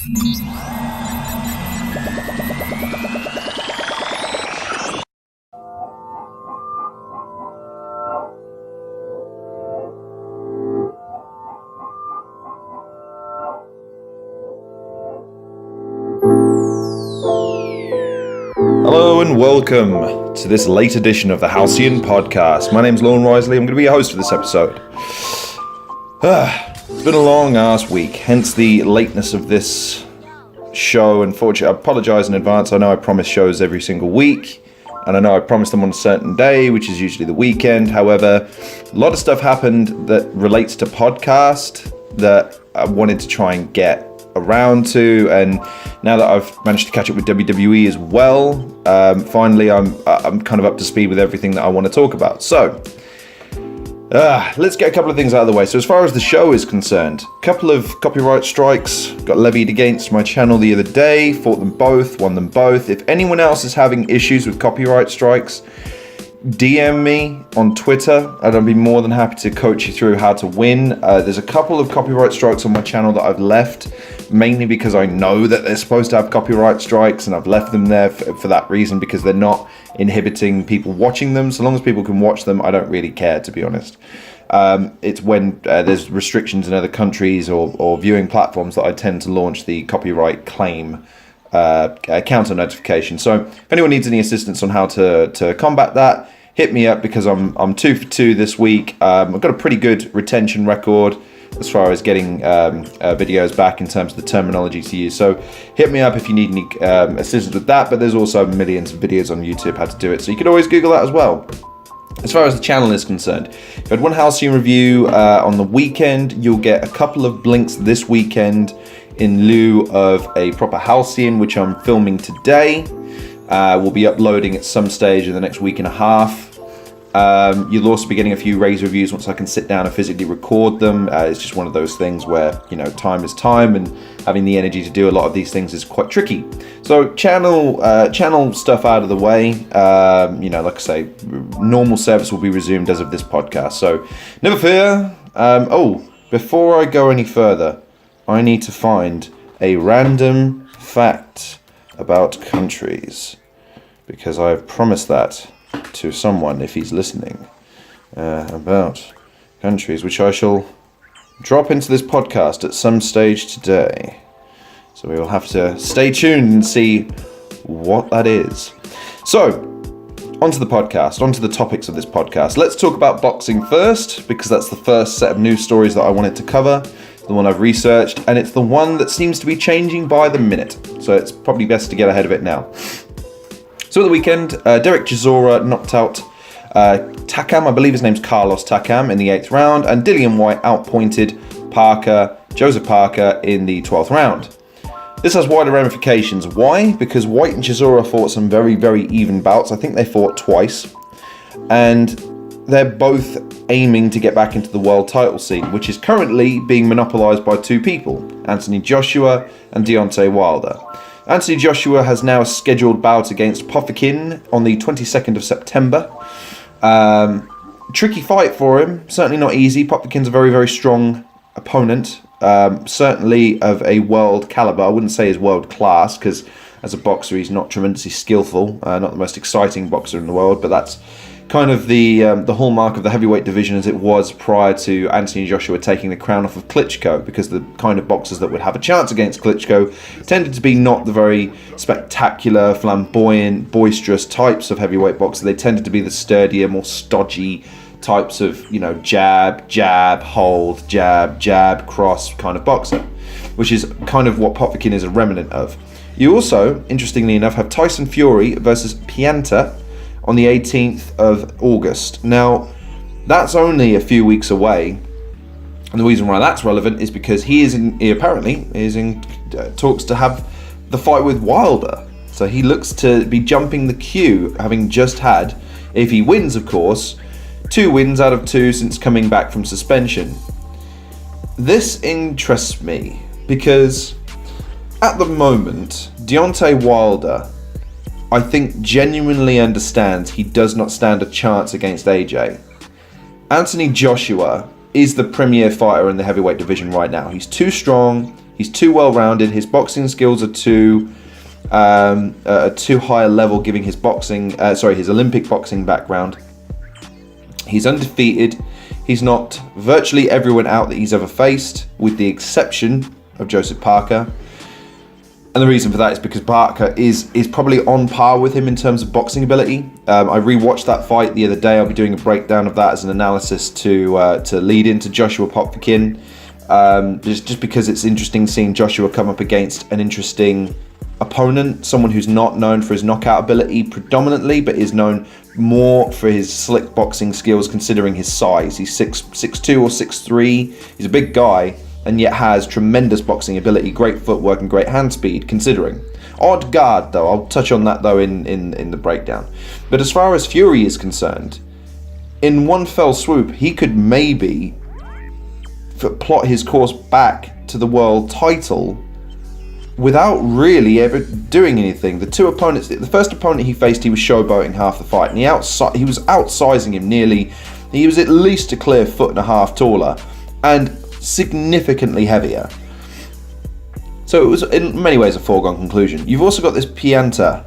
Hello and welcome to this late edition of the Halcyon podcast. My name's Lorne Risley. I'm going to be your host for this episode. It's been a long ass week, hence the lateness of this show. Unfortunately, I apologise in advance. I know I promise shows every single week, and I know I promise them on a certain day, which is usually the weekend. However, a lot of stuff happened that relates to podcast that I wanted to try and get around to, and now that I've managed to catch up with WWE as well, finally I'm kind of up to speed with everything that I want to talk about. So let's get a couple of things out of the way. So as far as the show is concerned, a couple of copyright strikes got levied against my channel the other day, fought them both, won them both. If anyone else is having issues with copyright strikes, DM me on Twitter and I'll be more than happy to coach you through how to win. There's a couple of copyright strikes on my channel that I've left, mainly because I know that they're supposed to have copyright strikes, and I've left them there for that reason, because they're not inhibiting people watching them. So long as people can watch them, I don't really care, to be honest. It's when there's restrictions in other countries or viewing platforms that I tend to launch the copyright claim counter notification. So if anyone needs any assistance on how to combat that, hit me up, because I'm 2 for 2 this week. I've got a pretty good retention record as far as getting videos back in terms of the terminology to use. So hit me up if you need any assistance with that. But there's also millions of videos on YouTube how to do it, so you can always Google that as well. As far as the channel is concerned, if you had one Halcyon review on the weekend, you'll get a couple of blinks this weekend in lieu of a proper Halcyon, which I'm filming today. We'll be uploading at some stage in the next week and a half. You'll also be getting a few Raze reviews once I can sit down and physically record them. It's just one of those things where, you know, time is time, and having the energy to do a lot of these things is quite tricky. So channel stuff out of the way. You know, like I say, normal service will be resumed as of this podcast, so never fear. Before I go any further, I need to find a random fact about countries, because I've promised that to someone, if he's listening, about countries, which I shall drop into this podcast at some stage today. So we will have to stay tuned and see what that is. So, onto the podcast, onto the topics of this podcast. Let's talk about boxing first, because that's the first set of news stories that I wanted to cover. The one I've researched, and it's the one that seems to be changing by the minute, so it's probably best to get ahead of it now. So at the weekend, Derek Chisora knocked out Takam, I believe his name's Carlos Takam, in the 8th round, and Dillian Whyte outpointed Joseph Parker in the 12th round. This has wider ramifications. Why? Because Whyte and Chisora fought some very, very even bouts. I think they fought twice, and they're both aiming to get back into the world title scene, which is currently being monopolised by two people, Anthony Joshua and Deontay Wilder. Anthony Joshua has now a scheduled bout against Fogg on the 22nd of September. Tricky fight for him, certainly not easy. Fog's a very, very strong opponent, certainly of a world caliber. I wouldn't say he's world class, because as a boxer he's not tremendously skillful, not the most exciting boxer in the world, but that's kind of the hallmark of the heavyweight division as it was prior to Anthony Joshua taking the crown off of Klitschko, because the kind of boxers that would have a chance against Klitschko tended to be not the very spectacular, flamboyant, boisterous types of heavyweight boxers. They tended to be the sturdier, more stodgy types of, you know, jab, jab, hold, jab, jab, cross kind of boxer, which is kind of what Fogg is a remnant of. You also, interestingly enough, have Tyson Fury versus Pianta on the 18th of August. Now, that's only a few weeks away, and the reason why that's relevant is because he apparently is in talks to have the fight with Wilder. So he looks to be jumping the queue, having just had, if he wins of course, 2 wins out of 2 since coming back from suspension. This interests me because at the moment, Deontay Wilder, I think, genuinely understands he does not stand a chance against AJ. Anthony Joshua is the premier fighter in the heavyweight division right now. He's too strong, He's too well-rounded. His boxing skills are too high a level, giving his his Olympic boxing background. He's undefeated. He's knocked virtually everyone out that he's ever faced, with the exception of Joseph Parker. And the reason for that is because Parker is probably on par with him in terms of boxing ability. I rewatched that fight the other day. I'll be doing a breakdown of that as an analysis to lead into Joshua Popkin. Just because it's interesting seeing Joshua come up against an interesting opponent, someone who's not known for his knockout ability predominantly, but is known more for his slick boxing skills considering his size. He's 6'2" or 6'3". He's a big guy, and yet has tremendous boxing ability, great footwork and great hand speed considering. Odd guard though, I'll touch on that though in the breakdown. But as far as Fury is concerned, in one fell swoop, he could maybe plot his course back to the world title without really ever doing anything. The first opponent he faced, he was showboating half the fight, and he was outsizing him nearly. He was at least a clear 1.5 foot taller and significantly heavier. So it was in many ways a foregone conclusion. You've also got this Pianetta,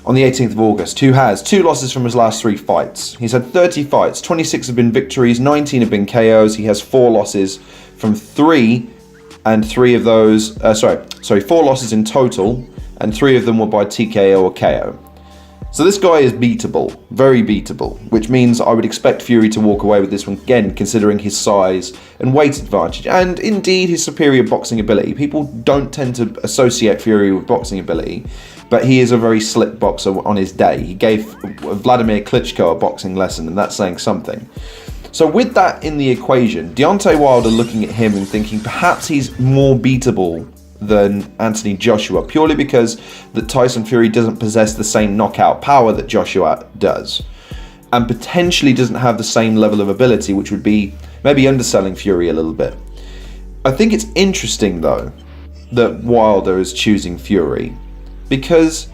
on the 18th of August, who has 2 losses from his last 3 fights. He's had 30 fights, 26 have been victories, 19 have been KOs. He has 4 losses from 3, and 3 of those, 4 losses in total, and 3 of them were by TKO or KO. So this guy is beatable, very beatable, which means I would expect Fury to walk away with this one again, considering his size and weight advantage, and indeed his superior boxing ability. People don't tend to associate Fury with boxing ability, but he is a very slick boxer on his day. He gave Vladimir Klitschko a boxing lesson, and that's saying something. So with that in the equation, Deontay Wilder looking at him and thinking perhaps he's more beatable than Anthony Joshua, purely because that Tyson Fury doesn't possess the same knockout power that Joshua does, and potentially doesn't have the same level of ability, which would be maybe underselling Fury a little bit. I think it's interesting though that Wilder is choosing Fury, because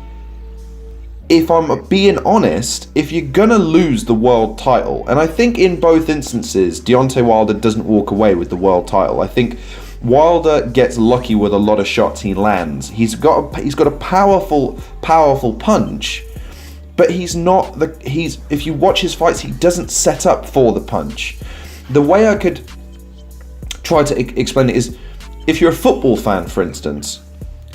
if I'm being honest, if you're gonna lose the world title, and I think in both instances Deontay Wilder doesn't walk away with the world title. I think Wilder gets lucky with a lot of shots he lands. He's got a powerful punch, but if you watch his fights, he doesn't set up for the punch. The way I could try to explain it is, if you're a football fan, for instance,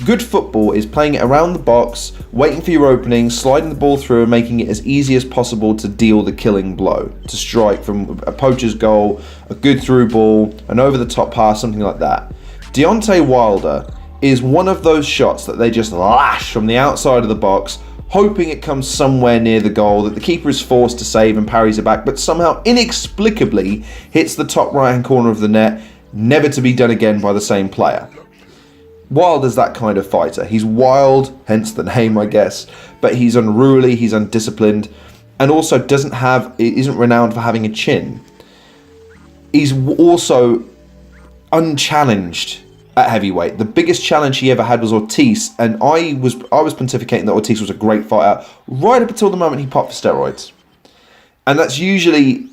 good football is playing it around the box, waiting for your opening, sliding the ball through and making it as easy as possible to deal the killing blow, to strike from a poacher's goal, a good through ball, an over-the-top pass, something like that. Deontay Wilder is one of those shots that they just lash from the outside of the box, hoping it comes somewhere near the goal, that the keeper is forced to save and parries it back, but somehow inexplicably hits the top right-hand corner of the net, never to be done again by the same player. Wilder's that kind of fighter. He's wild, hence the name, I guess, but he's unruly, he's undisciplined, and also isn't renowned for having a chin. He's also unchallenged at heavyweight. The biggest challenge he ever had was Ortiz, and I was pontificating that Ortiz was a great fighter right up until the moment he popped for steroids. And that's usually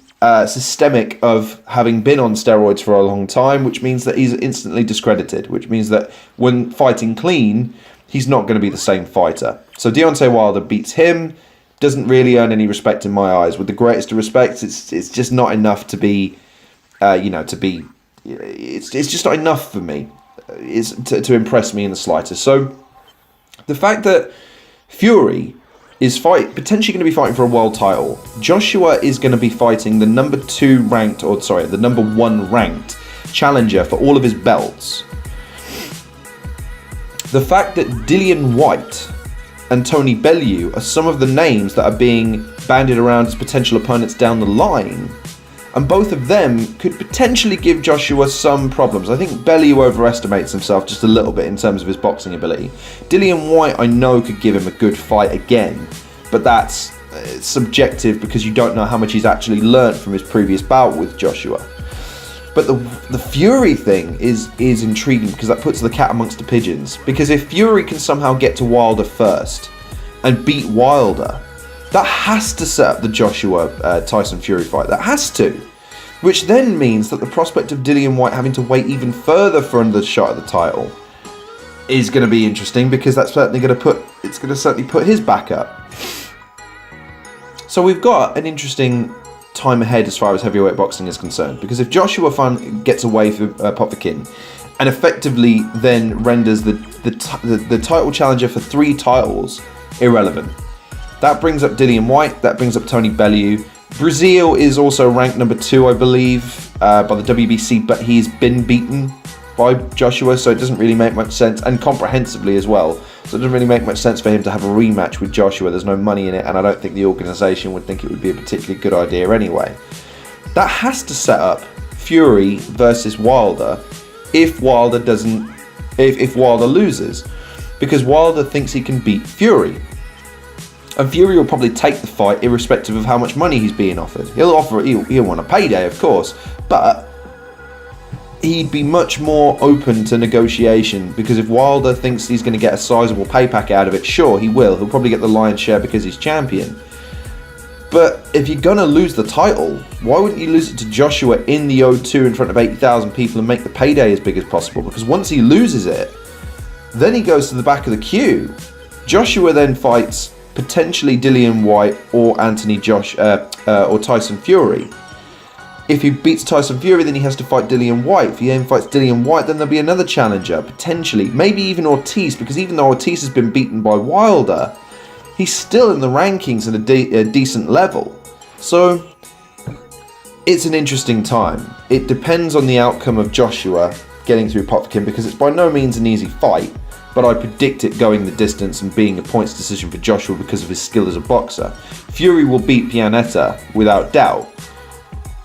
systemic of having been on steroids for a long time, which means that he's instantly discredited, which means that when fighting clean, he's not going to be the same fighter. So Deontay Wilder beats him, doesn't really earn any respect in my eyes. With the greatest of respects, it's just not enough to be, it's just not enough for me to impress me in the slightest. So the fact that Fury is potentially going to be fighting for a world title. Joshua is going to be fighting the number 1 ranked challenger for all of his belts. The fact that Dillian Whyte and Tony Bellew are some of the names that are being bandied around as potential opponents down the line, and both of them could potentially give Joshua some problems. I think Bellew overestimates himself just a little bit in terms of his boxing ability. Dillian Whyte, I know, could give him a good fight again, but that's subjective because you don't know how much he's actually learnt from his previous bout with Joshua. But the Fury thing is intriguing because that puts the cat amongst the pigeons. Because if Fury can somehow get to Wilder first and beat Wilder, that has to set up the Joshua Tyson Fury fight. That has to. which then means that the prospect of Dillian Whyte having to wait even further for another shot at the title is going to be interesting, because that's certainly going to put his back up. So we've got an interesting time ahead as far as heavyweight boxing is concerned, because if Joshua gets away for Popovkin and effectively then renders the title challenger for 3 titles irrelevant, that brings up Dillian Whyte, that brings up Tony Bellew. Brazil is also ranked number 2, I believe, by the WBC, but he's been beaten by Joshua, so it doesn't really make much sense, and comprehensively as well. So it doesn't really make much sense for him to have a rematch with Joshua. There's no money in it, and I don't think the organisation would think it would be a particularly good idea anyway. That has to set up Fury versus Wilder if Wilder loses, because Wilder thinks he can beat Fury. And Fury will probably take the fight irrespective of how much money he's being offered. He'll want a payday, of course, but he'd be much more open to negotiation, because if Wilder thinks he's going to get a sizable pay pack out of it, sure, he will. He'll probably get the lion's share because he's champion. But if you're going to lose the title, why wouldn't you lose it to Joshua in the O2 in front of 80,000 people and make the payday as big as possible? Because once he loses it, then he goes to the back of the queue. Joshua then fights potentially Dillian Whyte or or Tyson Fury. If he beats Tyson Fury, then he has to fight Dillian Whyte. If he then fights Dillian Whyte, then there'll be another challenger, potentially. Maybe even Ortiz, because even though Ortiz has been beaten by Wilder, he's still in the rankings at a decent level. So, it's an interesting time. It depends on the outcome of Joshua getting through Popovkin, because it's by no means an easy fight, but I predict it going the distance and being a points decision for Joshua because of his skill as a boxer. Fury will beat Pianetta without doubt.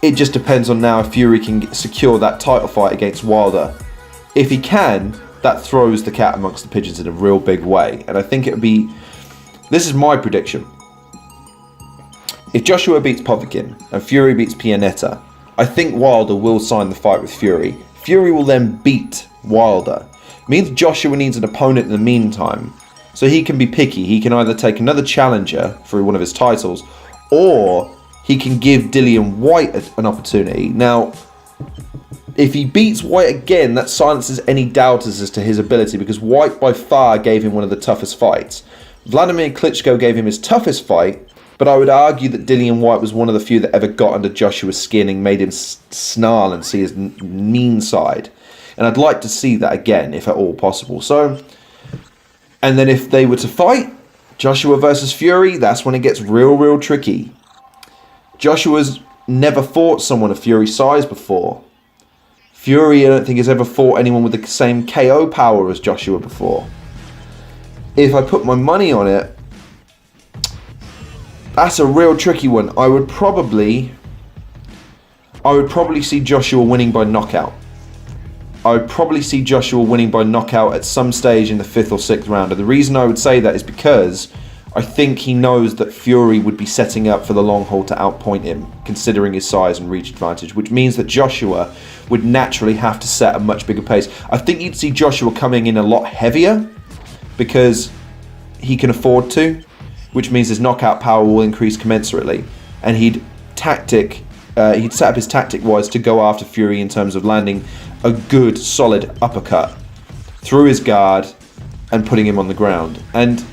It just depends on now if Fury can secure that title fight against Wilder. If he can, that throws the cat amongst the pigeons in a real big way. And I think it would be... This is my prediction. If Joshua beats Popovkin and Fury beats Pianetta, I think Wilder will sign the fight with Fury. Fury will then beat Wilder. It means Joshua needs an opponent in the meantime. So he can be picky. He can either take another challenger for one of his titles, or he can give Dillian Whyte an opportunity. Now, if he beats Whyte again, that silences any doubters as to his ability, because Whyte by far gave him one of the toughest fights. Vladimir Klitschko gave him his toughest fight, but I would argue that Dillian Whyte was one of the few that ever got under Joshua's skin and made him snarl and see his mean side. And I'd like to see that again, if at all possible. So, and then if they were to fight, Joshua versus Fury, that's when it gets real tricky. Joshua's never fought someone of Fury's size before. Fury, I don't think, has ever fought anyone with the same KO power as Joshua before. If I put my money on it, that's a real tricky one. I would probably see Joshua winning by knockout. I would probably see Joshua winning by knockout at some stage in the 5th or 6th round. And the reason I would say that is because I think he knows that Fury would be setting up for the long haul to outpoint him, considering his size and reach advantage, which means that Joshua would naturally have to set a much bigger pace. I think you'd see Joshua coming in a lot heavier because he can afford to, which means his knockout power will increase commensurately, and he'd set up his tactic-wise to go after Fury in terms of landing a good, solid uppercut through his guard and putting him on the ground. And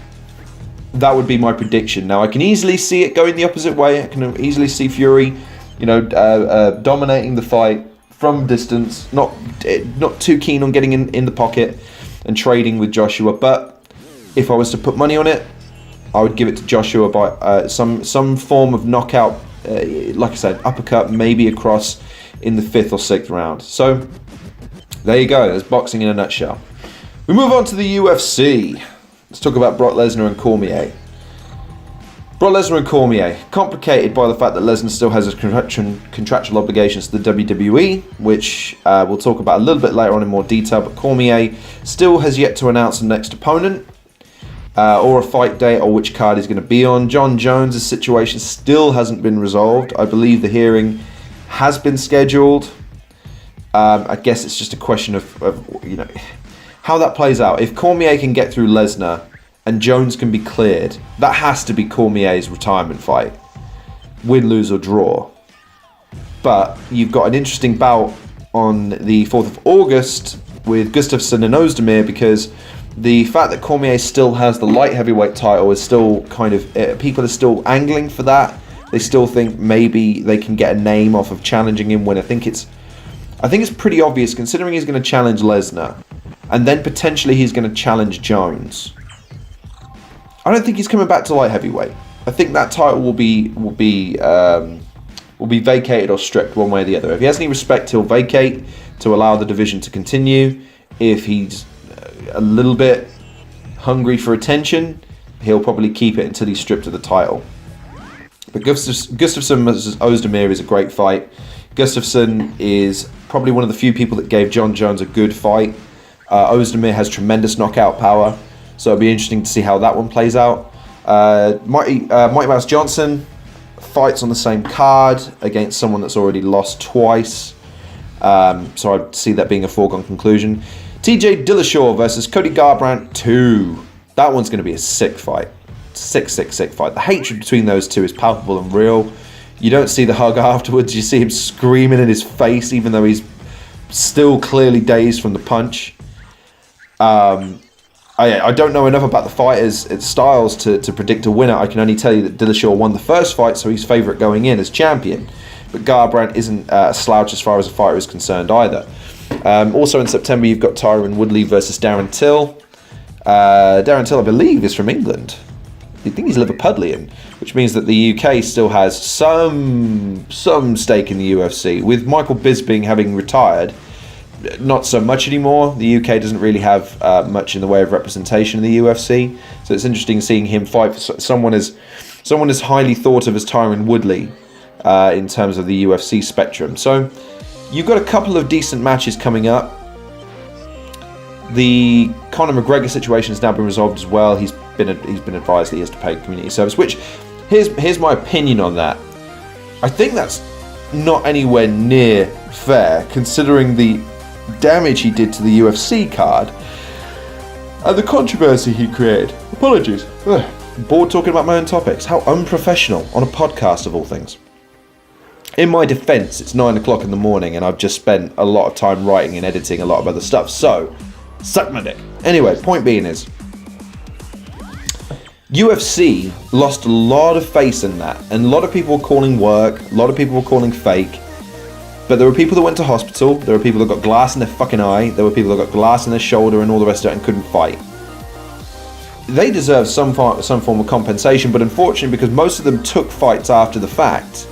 that would be my prediction. Now, I can easily see it going the opposite way. I can easily see Fury, dominating the fight from distance, not too keen on getting in the pocket and trading with Joshua. But if I was to put money on it, I would give it to Joshua by some form of knockout, like I said, uppercut, maybe across in the 5th or 6th round. So there you go. There's boxing in a nutshell. We move on to the UFC. Let's talk about Brock Lesnar and Cormier. Brock Lesnar and Cormier, complicated by the fact that Lesnar still has his contractual obligations to the WWE, which we'll talk about a little bit later on in more detail, but Cormier still has yet to announce the next opponent, or a fight date, or which card he's going to be on. John Jones' situation still hasn't been resolved. I believe the hearing has been scheduled. I guess it's just a question of how that plays out. If Cormier can get through Lesnar and Jones can be cleared, that has to be Cormier's retirement fight. Win, lose or draw. But you've got an interesting bout on the 4th of August with Gustafsson and Ozdemir, because the fact that Cormier still has the light heavyweight title is still kind of... people are still angling for that. They still think maybe they can get a name off of challenging him, when I think it's pretty obvious, considering he's going to challenge Lesnar, and then potentially he's going to challenge Jones. I don't think he's coming back to light heavyweight. I think that title will be vacated or stripped one way or the other. If he has any respect, he'll vacate to allow the division to continue. If he's a little bit hungry for attention, he'll probably keep it until he's stripped of the title. But Gustafsson versus Ozdemir is a great fight. Gustafsson is probably one of the few people that gave John Jones a good fight. Ozdemir has tremendous knockout power, so it'll be interesting to see how that one plays out. Mighty Mouse Johnson fights on the same card against someone that's already lost twice. So I'd see that being a foregone conclusion. TJ Dillashaw versus Cody Garbrandt 2. That one's going to be a sick fight. Sick fight. The hatred between those two is palpable and real. You don't see the hug afterwards. You see him screaming in his face, even though he's still clearly dazed from the punch. I don't know enough about the fighters' styles to predict a winner. I can only tell you that Dillashaw won the first fight, so he's favourite going in as champion. But Garbrandt isn't a slouch as far as a fighter is concerned either. Also in September, you've got Tyron Woodley versus Darren Till. Darren Till, I believe, is from England. I think he's Liverpudlian, which means that the UK still has some stake in the UFC. With Michael Bisping having retired, not so much anymore. The UK doesn't really have much in the way of representation in the UFC, so it's interesting seeing him fight for someone as highly thought of as Tyron Woodley in terms of the UFC spectrum. So you've got a couple of decent matches coming up. The Conor McGregor situation has now been resolved as well. He's been advised that he has to pay community service, which here's my opinion on that. I think that's not anywhere near fair, considering the damage he did to the UFC card and the controversy he created. Apologies. Bored talking about my own topics. How unprofessional on a podcast of all things. In my defense, it's 9 o'clock in the morning and I've just spent a lot of time writing and editing a lot of other stuff, so suck my dick. Anyway, point being is, UFC lost a lot of face in that, and a lot of people were calling work, a lot of people were calling fake, but there were people that went to hospital, there were people that got glass in their fucking eye, there were people that got glass in their shoulder and all the rest of it and couldn't fight. They deserve some form of compensation, but unfortunately, because most of them took fights after the fact,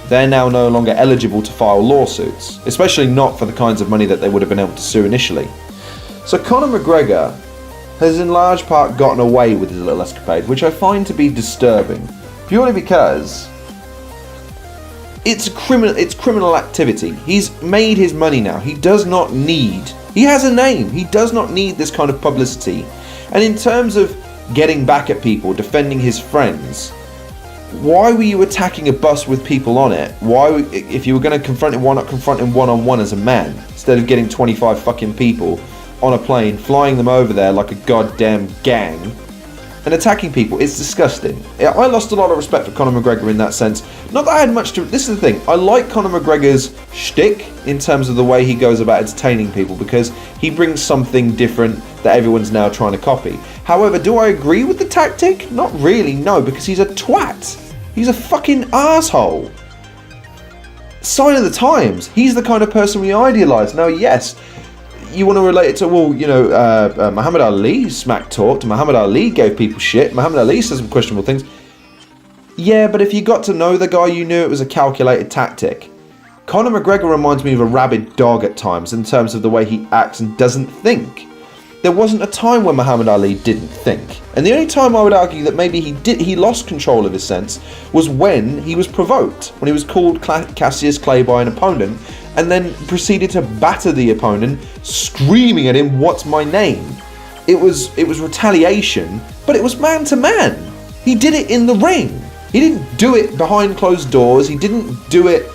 they're now no longer eligible to file lawsuits, especially not for the kinds of money that they would have been able to sue initially. So Conor McGregor has in large part gotten away with his little escapade, which I find to be disturbing, purely because it's criminal activity. He's made his money now. He has a name. He does not need this kind of publicity. And in terms of getting back at people, defending his friends, why were you attacking a bus with people on it? If you were going to confront him, why not confront him one-on-one as a man, instead of getting 25 fucking people on a plane, flying them over there like a goddamn gang, and attacking people? It's disgusting. I lost a lot of respect for Conor McGregor in that sense. Not that I had much to... This is the thing. I like Conor McGregor's shtick in terms of the way he goes about entertaining people, because he brings something different that everyone's now trying to copy. However, do I agree with the tactic? Not really, no, because he's a twat. He's a fucking asshole. Sign of the times. He's the kind of person we idealise. Now, yes, you want to relate it to, Muhammad Ali smack talked, Muhammad Ali gave people shit, Muhammad Ali said some questionable things. Yeah, but if you got to know the guy, you knew it was a calculated tactic. Conor McGregor reminds me of a rabid dog at times in terms of the way he acts and doesn't think. There wasn't a time when Muhammad Ali didn't think. And the only time I would argue that maybe he lost control of his sense was when he was provoked, when he was called Cassius Clay by an opponent, and then proceeded to batter the opponent, screaming at him, "What's my name?" It was retaliation, but it was man to man. He did it in the ring. He didn't do it behind closed doors. He didn't do it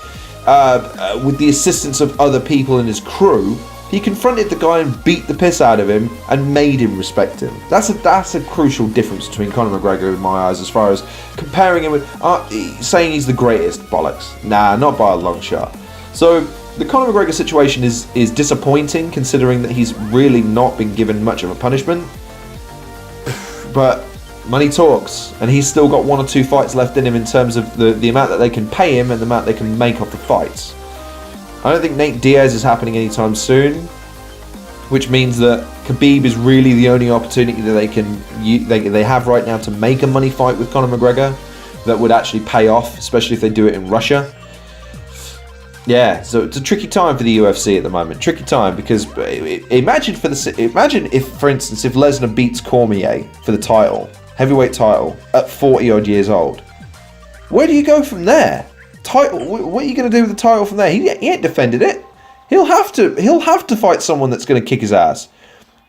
with the assistance of other people in his crew. He confronted the guy and beat the piss out of him and made him respect him. That's a crucial difference between Conor McGregor in my eyes, as far as comparing him with saying he's the greatest. Bollocks. Nah, not by a long shot. So the Conor McGregor situation is disappointing, considering that he's really not been given much of a punishment. But money talks, and he's still got 1 or 2 fights left in him in terms of the amount that they can pay him and the amount they can make off the fights. I don't think Nate Diaz is happening anytime soon, which means that Khabib is really the only opportunity that they have right now to make a money fight with Conor McGregor that would actually pay off, especially if they do it in Russia. Yeah, so it's a tricky time for the UFC at the moment. Tricky time, because imagine if, for instance, if Lesnar beats Cormier for the title, heavyweight title, at 40 odd years old. Where do you go from there? Title. What are you going to do with the title from there? He ain't defended it. He'll have to fight someone that's going to kick his ass.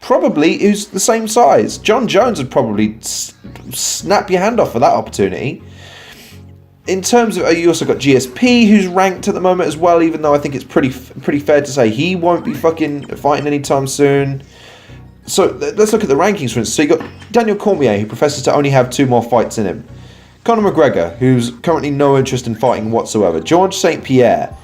Probably who's the same size. John Jones would probably snap your hand off for that opportunity. In terms of, you also got GSP, who's ranked at the moment as well, even though I think it's pretty fair to say he won't be fucking fighting anytime soon. So let's look at the rankings, for instance. So you got Daniel Cormier, who professes to only have 2 more fights in him. Conor McGregor, who's currently no interest in fighting whatsoever. George St. Pierre,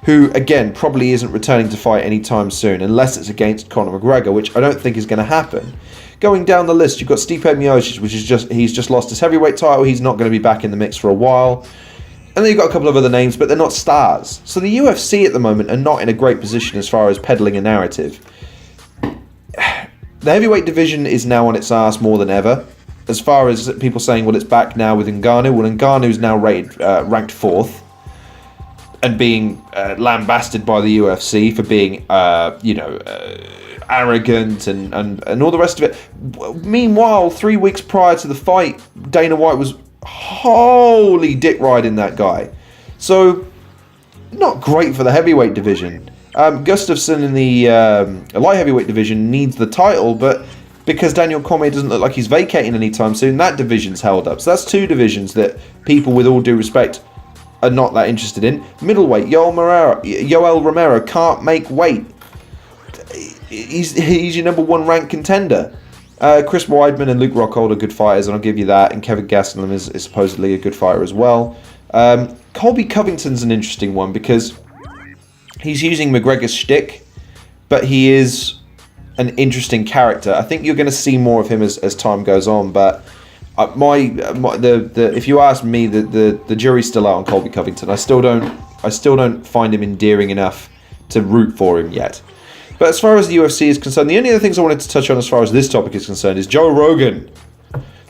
who, again, probably isn't returning to fight anytime soon, unless it's against Conor McGregor, which I don't think is going to happen. Going down the list, you've got Stipe Miocic, which is he's just lost his heavyweight title. He's not going to be back in the mix for a while. And then you've got a couple of other names, but they're not stars. So the UFC at the moment are not in a great position as far as peddling a narrative. The heavyweight division is now on its ass more than ever. As far as people saying, well, it's back now with Ngannou. Well, Ngannou's now ranked 4th. And being lambasted by the UFC for being, arrogant and all the rest of it. Meanwhile, 3 weeks prior to the fight, Dana White was holy dick riding that guy. So, not great for the heavyweight division. Gustafsson in the light heavyweight division needs the title, but because Daniel Cormier doesn't look like he's vacating anytime soon, that division's held up. So that's 2 divisions that people, with all due respect, are not that interested in. Middleweight, Yoel Romero can't make weight. He's your number 1 ranked contender. Chris Weidman and Luke Rockhold are good fighters, and I'll give you that. And Kevin Gastelum is supposedly a good fighter as well. Colby Covington's an interesting one because he's using McGregor's shtick, but he is an interesting character. I think you're going to see more of him as time goes on, but if you ask me, the jury's still out on Colby Covington. I still don't find him endearing enough to root for him yet. But as far as the UFC is concerned, the only other things I wanted to touch on as far as this topic is concerned is Joe Rogan.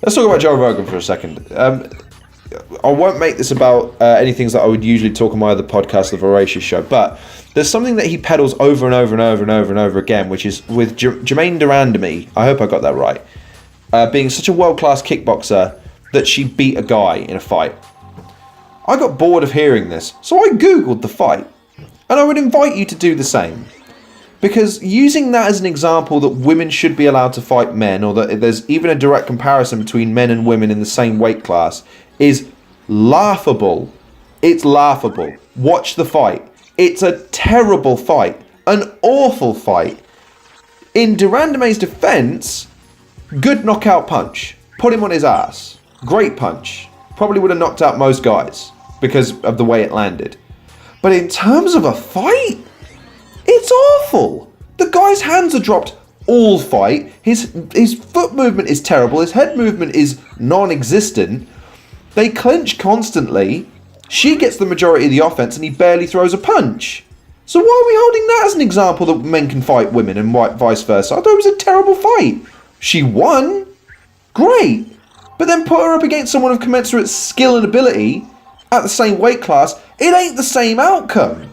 Let's talk about Joe Rogan for a second. I won't make this about anything that I would usually talk on my other podcast, The Voracious Show, but there's something that he peddles over and over and over and over and over again, which is with Jermaine Durandamy. I hope I got that right. Being such a world-class kickboxer that she beat a guy in a fight. I got bored of hearing this, so I googled the fight. And I would invite you to do the same. Because using that as an example that women should be allowed to fight men, or that there's even a direct comparison between men and women in the same weight class, is laughable. It's laughable. Watch the fight. It's a terrible fight. An awful fight. In Durandamy's defense, good knockout punch. Put him on his ass. Great punch. Probably would have knocked out most guys because of the way it landed. But in terms of a fight, it's awful. The guy's hands are dropped all fight. His foot movement is terrible. His head movement is non-existent. They clinch constantly. She gets the majority of the offense and he barely throws a punch. So why are we holding that as an example that men can fight women and vice versa? I thought it was a terrible fight. She won. Great. But then put her up against someone of commensurate skill and ability at the same weight class. It ain't the same outcome.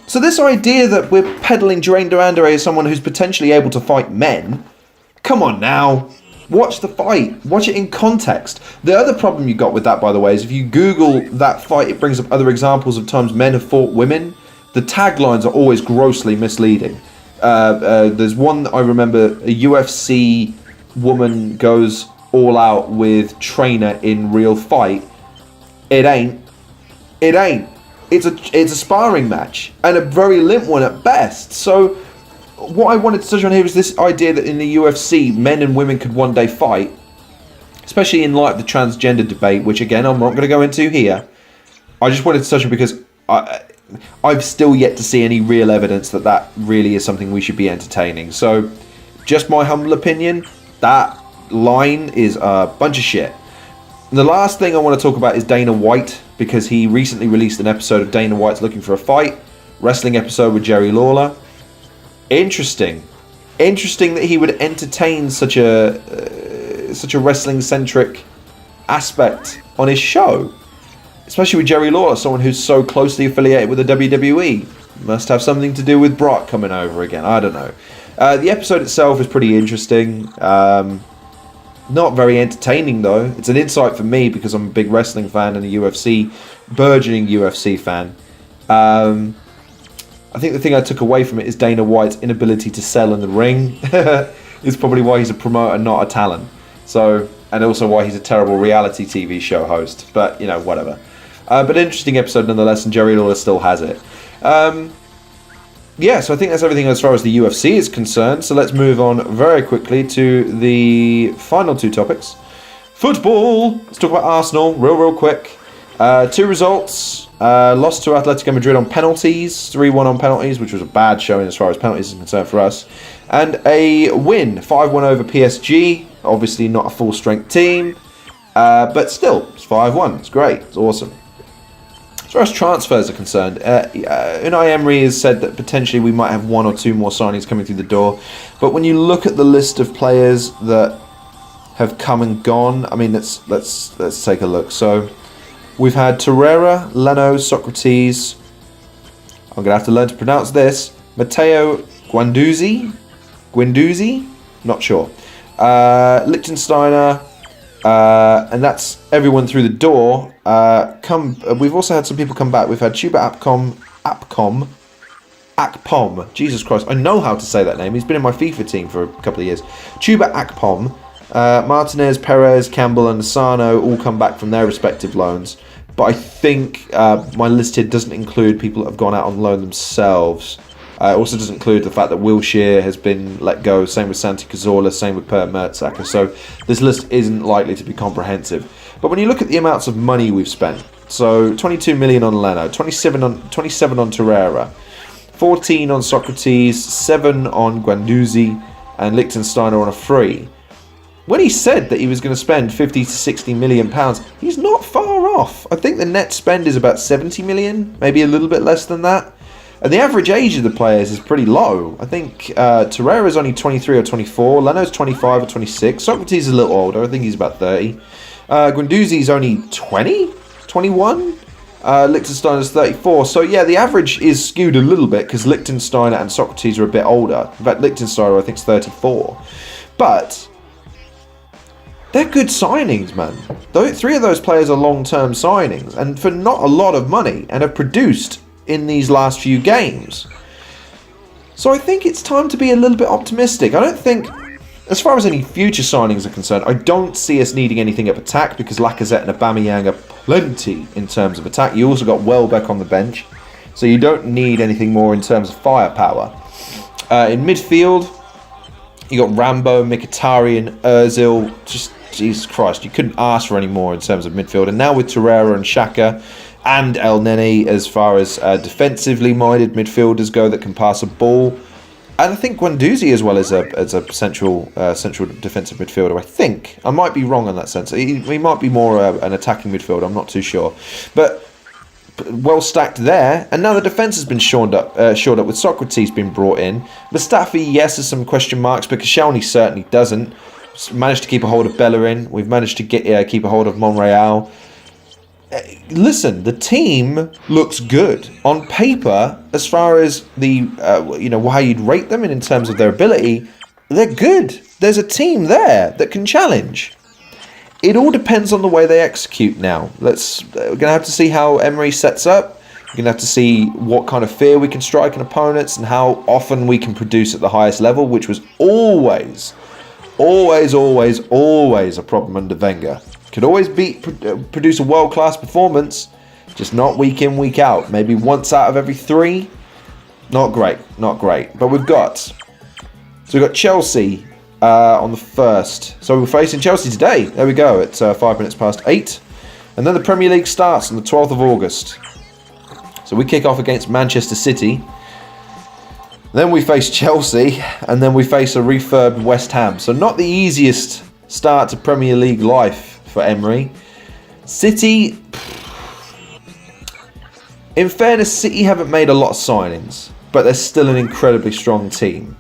So this idea that we're peddling Jermaine Durandamy as someone who's potentially able to fight men, come on now. Watch the fight. Watch it in context. The other problem you got with that, by the way, is if you Google that fight, it brings up other examples of times men have fought women. The taglines are always grossly misleading. There's one that I remember, a UFC woman goes all out with trainer in real fight. It ain't. It's a sparring match, and a very limp one at best. So what I wanted to touch on here is this idea that in the UFC, men and women could one day fight, especially in light of the transgender debate, which again, I'm not going to go into here. I just wanted to touch on because I've still yet to see any real evidence that that really is something we should be entertaining. So, just my humble opinion, that line is a bunch of shit. And the last thing I want to talk about is Dana White, because he recently released an episode of Dana White's Looking for a Fight, wrestling episode with Jerry Lawler. Interesting that he would entertain such a wrestling centric aspect on his show, especially with Jerry Lawler, someone who's so closely affiliated with the WWE. Must have something to do with Brock coming over again. I don't know. The episode itself is pretty interesting. Not very entertaining though. It's an insight for me because I'm a big wrestling fan and a burgeoning UFC fan. I think the thing I took away from it is Dana White's inability to sell in the ring. Is probably why he's a promoter, not a talent. So, and also why he's a terrible reality TV show host. But, you know, whatever. But an interesting episode nonetheless, and Jerry Lawler still has it. Yeah, so I think that's everything as far as the UFC is concerned. So let's move on very quickly to the final two topics. Football! Let's talk about Arsenal real quick. Two results. Lost to Atletico Madrid on penalties. 3-1 on penalties, which was a bad showing as far as penalties is concerned for us. And a win. 5-1 over PSG. Obviously not a full-strength team. But still, it's 5-1. It's great. It's awesome. As far as transfers are concerned, Unai Emery has said that potentially we might have one or two more signings coming through the door. But when you look at the list of players that have come and gone, I mean, let's take a look. So we've had Torreira, Leno, Socrates. I'm gonna have to learn to pronounce this. Matteo Guendouzi, not sure. Liechtensteiner. And that's everyone through the door. We've also had some people come back. We've had Chuba Akpom. Jesus Christ, I know how to say that name. He's been in my FIFA team for a couple of years. Chuba Akpom, Martinez, Perez, Campbell, and Asano all come back from their respective loans. But I think my list here doesn't include people that have gone out on loan themselves. It also doesn't include the fact that Wilshere has been let go. Same with Santi Cazorla, same with Per Mertesacker. So this list isn't likely to be comprehensive. But when you look at the amounts of money we've spent, so 22 million on Leno, 27 on Torreira, 14 on Socrates, 7 on Guendouzi, and Liechtensteiner on a free. When he said that he was going to spend 50 to 60 million pounds, he's not far off. I think the net spend is about 70 million, maybe a little bit less than that. And the average age of the players is pretty low. I think Torreira's only 23 or 24. Leno's 25 or 26. Socrates is a little older. I think he's about 30. Guendouzi's only 20? 21? Liechtensteiner's 34. So yeah, the average is skewed a little bit because Liechtensteiner and Socrates are a bit older. In fact, Liechtensteiner I think is 34. But they're good signings, man. Three of those players are long-term signings and for not a lot of money and have produced in these last few games. So I think it's time to be a little bit optimistic. I don't think, as far as any future signings are concerned, I don't see us needing anything up attack because Lacazette and Aubameyang are plenty in terms of attack. You also got Welbeck on the bench, so you don't need anything more in terms of firepower. In midfield, you got Rambo, Mkhitaryan, Ozil. Just Jesus Christ, you couldn't ask for any more in terms of midfield. And now with Torreira and Xhaka and El Neni, as far as defensively minded midfielders go that can pass a ball, and I think Guendouzi as well as a central defensive midfielder. I think I might be wrong in that sense. He might be more an attacking midfielder. I'm not too sure, but well stacked there. And now the defence has been shored up with Socrates being brought in. Mustafi, yes, there's some question marks, but Koscielny certainly doesn't. Managed to keep a hold of Bellerin. We've managed to keep a hold of Monreal. Listen, the team looks good on paper as far as the how you'd rate them in terms of their ability. They're good. There's a team there that can challenge. It all depends on the way they execute now. We're gonna have to see how Emery sets up. We're gonna have to see what kind of fear we can strike in opponents and how often we can produce at the highest level, which was always a problem under Wenger. Could always produce a world-class performance, just not week in, week out. Maybe once out of every 3. Not great. But we've got Chelsea on the 1st. So we're facing Chelsea today. There we go. It's 5 minutes past 8. And then the Premier League starts on the 12th of August. So we kick off against Manchester City. Then we face Chelsea, and then we face a refurbed West Ham. So not the easiest start to Premier League life for Emery. City, in fairness, City haven't made a lot of signings, but they're still an incredibly strong team.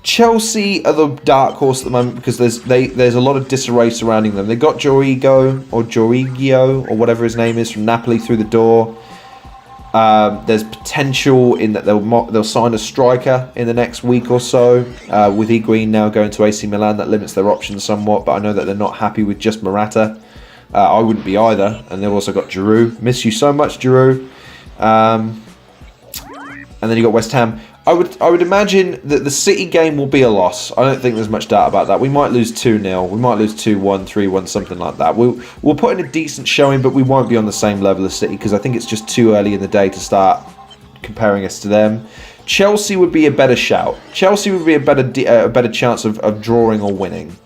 Chelsea are the dark horse at the moment because there's a lot of disarray surrounding them. They got Jorginho or whatever his name is from Napoli through the door. There's potential in that they'll sign a striker in the next week or so. With Higuain now going to AC Milan, that limits their options somewhat, but I know that they're not happy with just Morata. I wouldn't be either. And they've also got Giroud. Miss you so much, Giroud. And then you got West Ham. I would imagine that the City game will be a loss. I don't think there's much doubt about that. We might lose 2-0. We might lose 2-1, 3-1, something like that. We'll put in a decent showing, but we won't be on the same level as City because I think it's just too early in the day to start comparing us to them. Chelsea would be a better shout. Chelsea would be a better chance of drawing or winning.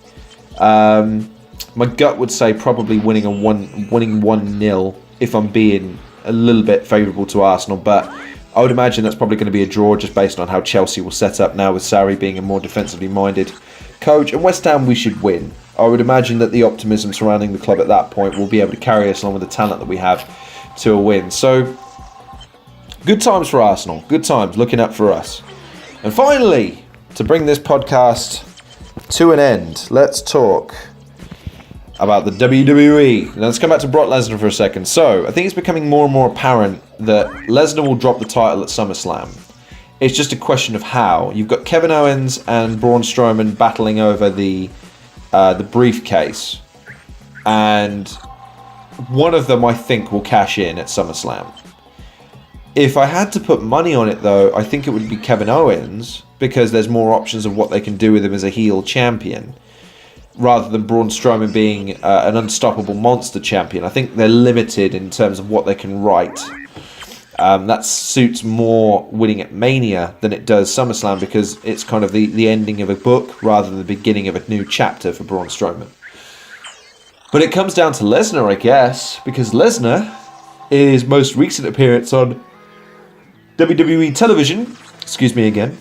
My gut would say probably winning 1-0 if I'm being a little bit favourable to Arsenal, but I would imagine that's probably going to be a draw just based on how Chelsea will set up now with Sarri being a more defensively minded coach. And West Ham we should win. I would imagine that the optimism surrounding the club at that point will be able to carry us along with the talent that we have to a win. So, good times for Arsenal. Good times looking up for us. And finally, to bring this podcast to an end, let's talk about the WWE. Now let's come back to Brock Lesnar for a second. So, I think it's becoming more and more apparent that Lesnar will drop the title at SummerSlam. It's just a question of how. You've got Kevin Owens and Braun Strowman battling over the briefcase, and one of them I think will cash in at SummerSlam. If I had to put money on it though, I think it would be Kevin Owens because there's more options of what they can do with him as a heel champion, rather than Braun Strowman being an unstoppable monster champion. I think they're limited in terms of what they can write. That suits more winning at Mania than it does SummerSlam because it's kind of the ending of a book rather than the beginning of a new chapter for Braun Strowman. But it comes down to Lesnar, I guess, because Lesnar, in his most recent appearance on WWE television, excuse me again,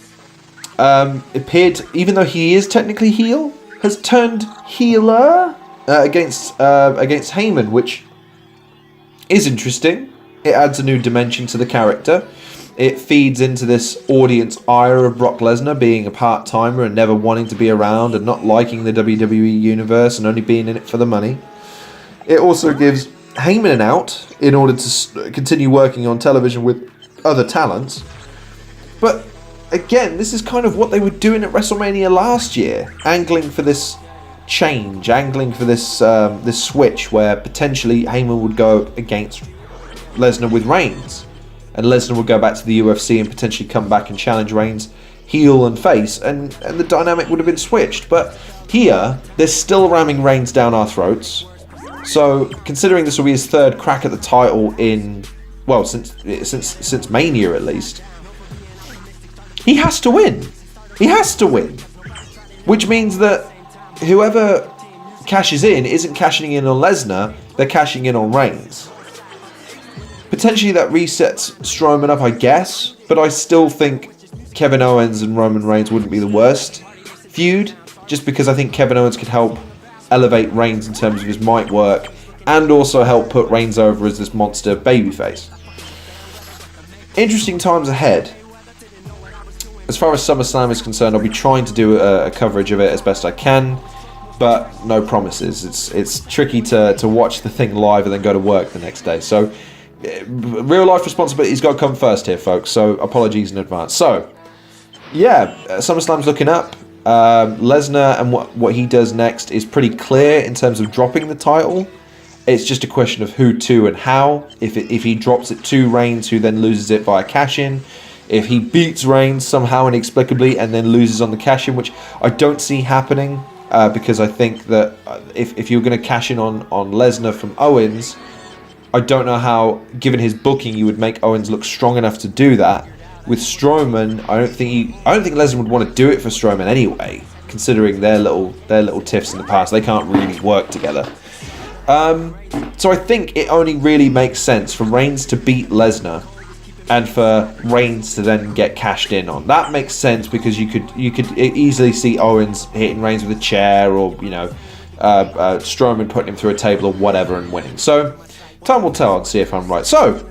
appeared, even though he is technically heel, has turned healer against Heyman, which is interesting. It adds a new dimension to the character. It feeds into this audience ire of Brock Lesnar being a part-timer and never wanting to be around and not liking the WWE universe and only being in it for the money. It also gives Heyman an out in order to continue working on television with other talents. But again, this is kind of what they were doing at WrestleMania last year, angling for this change, angling for this this switch where potentially Heyman would go against Lesnar with Reigns, and Lesnar would go back to the UFC and potentially come back and challenge Reigns heel and face, and the dynamic would have been switched. But here, they're still ramming Reigns down our throats. So, considering this will be his third crack at the title in, well, since Mania at least, he has to win. He has to win. Which means that whoever cashes in isn't cashing in on Lesnar, they're cashing in on Reigns. Potentially that resets Strowman up, I guess, but I still think Kevin Owens and Roman Reigns wouldn't be the worst feud, just because I think Kevin Owens could help elevate Reigns in terms of his mic work, and also help put Reigns over as this monster babyface. Interesting times ahead. As far as SummerSlam is concerned, I'll be trying to do a coverage of it as best I can, but no promises. It's tricky to watch the thing live and then go to work the next day. So, real life responsibility's got to come first here, folks. So, apologies in advance. So, yeah, SummerSlam's looking up. Lesnar and what he does next is pretty clear in terms of dropping the title. It's just a question of who to and how. If he drops it to Reigns, who then loses it via cash-in. If he beats Reigns somehow inexplicably and then loses on the cash-in, which I don't see happening, because I think that if you're going to cash in on Lesnar from Owens, I don't know how, given his booking, you would make Owens look strong enough to do that. With Strowman, I don't think Lesnar would want to do it for Strowman anyway, considering their little tiffs in the past. They can't really work together. So I think it only really makes sense for Reigns to beat Lesnar and for Reigns to then get cashed in on. That makes sense because you could easily see Owens hitting Reigns with a chair, or Strowman putting him through a table or whatever and winning. So time will tell and see if I'm right. So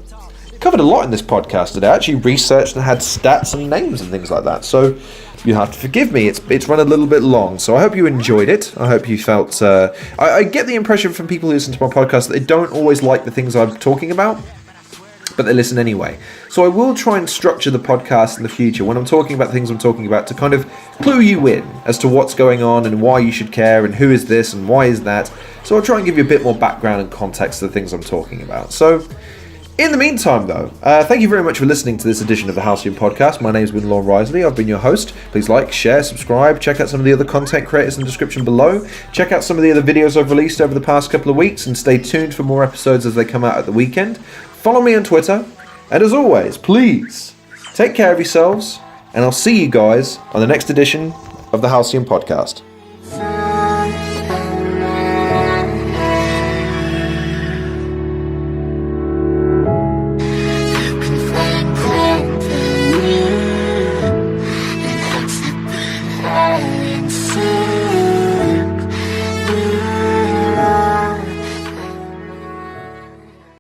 covered a lot in this podcast today. I actually researched and had stats and names and things like that. So you have to forgive me. It's run a little bit long. So I hope you enjoyed it. I hope you felt... I get the impression from people who listen to my podcast that they don't always like the things I'm talking about, but they listen anyway. So I will try and structure the podcast in the future when I'm talking about things I'm talking about to kind of clue you in as to what's going on and why you should care and who is this and why is that. So I'll try and give you a bit more background and context to the things I'm talking about. So in the meantime, though, thank you very much for listening to this edition of the Halcyon podcast. My name's been Lorne Risley. I've been your host. Please like, share, subscribe. Check out some of the other content creators in the description below. Check out some of the other videos I've released over the past couple of weeks, and stay tuned for more episodes as they come out at the weekend. Follow me on Twitter. And as always, please take care of yourselves, and I'll see you guys on the next edition of the Halcyon podcast.